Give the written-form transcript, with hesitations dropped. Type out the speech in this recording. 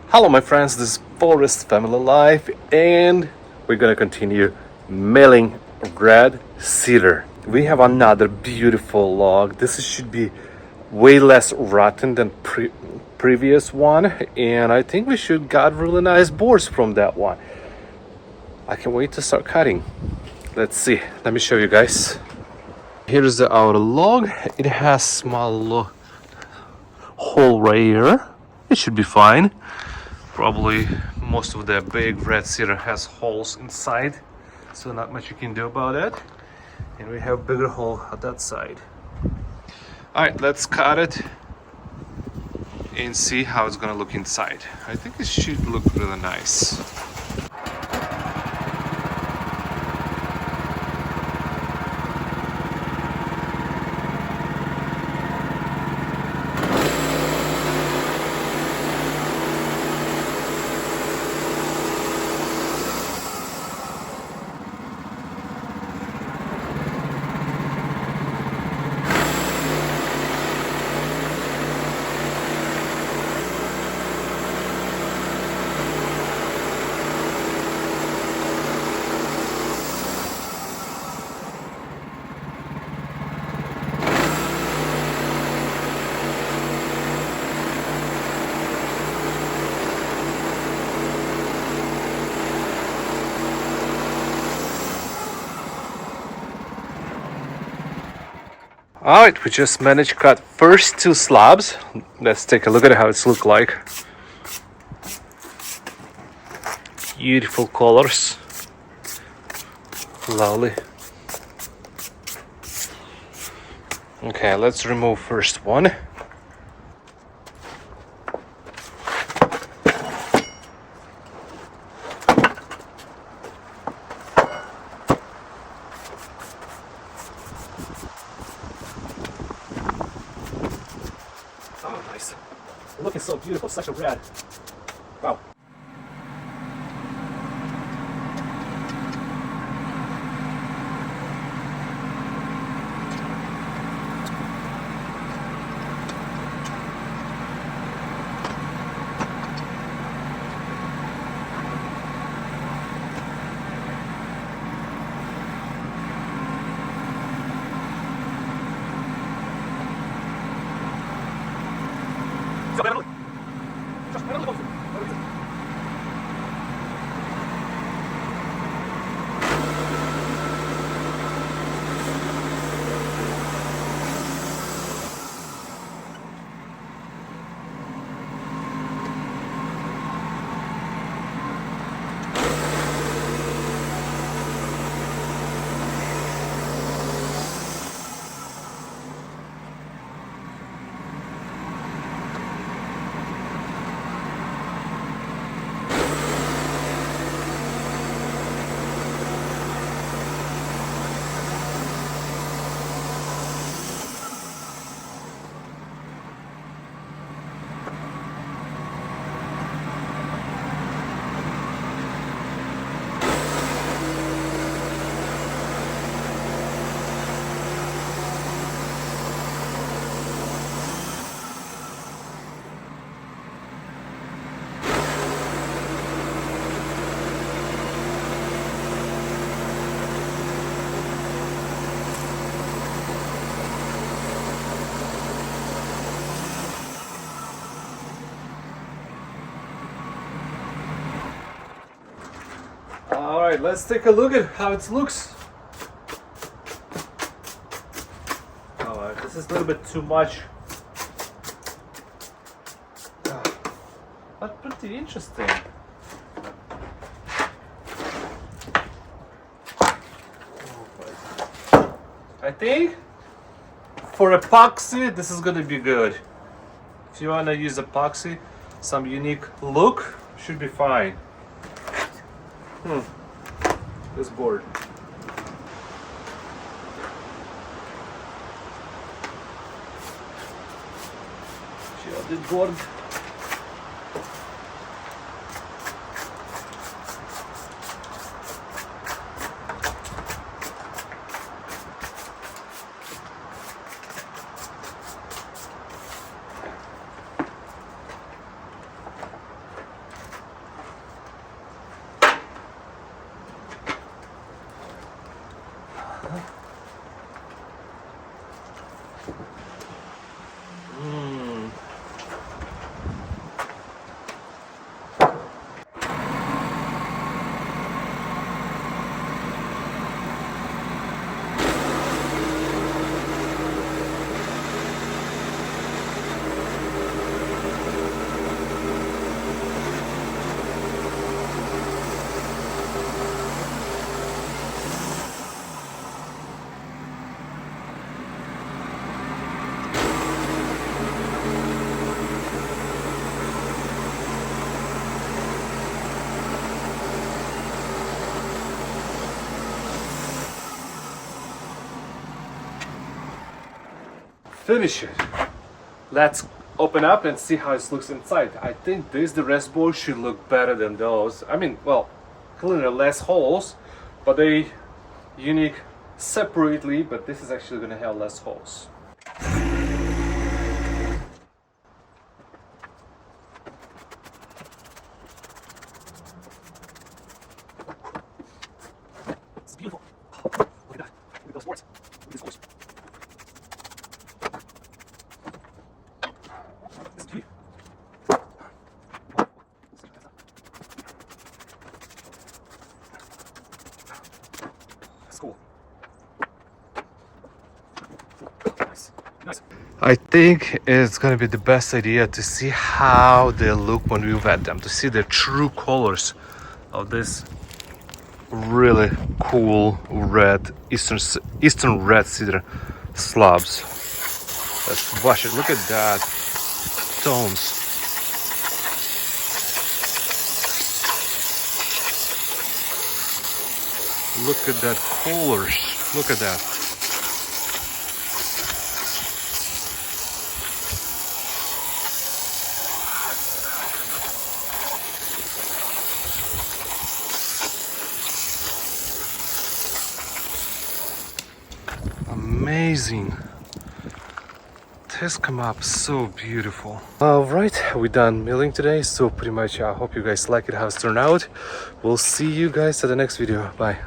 Hello my friends, this is Forest Family Life and we're gonna continue mailing red cedar. We have another beautiful log. This should be way less rotten than previous one, and I think we should got really nice boards from that one. I can't wait to start cutting. Let's see, let me show you guys. Here's our log. It has small hole right here. It should be fine. Probably most of the big red cedar has holes inside, so not much you can do about it. And we have bigger hole at that side. All right, let's cut it and see how it's gonna look inside. I think it should look really nice. All right, we just managed to cut first 2 slabs. Let's take a look at how it's look like. Beautiful colors. Lovely. Okay, let's remove first one. Oh, nice. Looking so beautiful, such a red. Wow. All right, let's take a look at how it looks. All right, this is a little bit too much. But pretty interesting. I think for epoxy, this is gonna be good. If you wanna use epoxy, some unique look, should be fine. This board. Shielded board. finish it. Let's open up and see how it looks inside. I think the reservoir should look better than those. I mean, well, clearly less holes, but they unique separately, but this is actually gonna have less holes. It's beautiful. Look at that. Look at those boards. Look at these holes. This is beautiful. That's cool. Nice. Nice. I think it's gonna be the best idea to see how they look when we wet them, to see the true colors of this really cool red eastern red cedar slabs. Let's wash it. Look at that tones. Look at that colors. Look at that. Amazing. This come up so beautiful. Alright, we're done milling today, so pretty much I hope you guys like it, how it's turned out. We'll see you guys at the next video. Bye.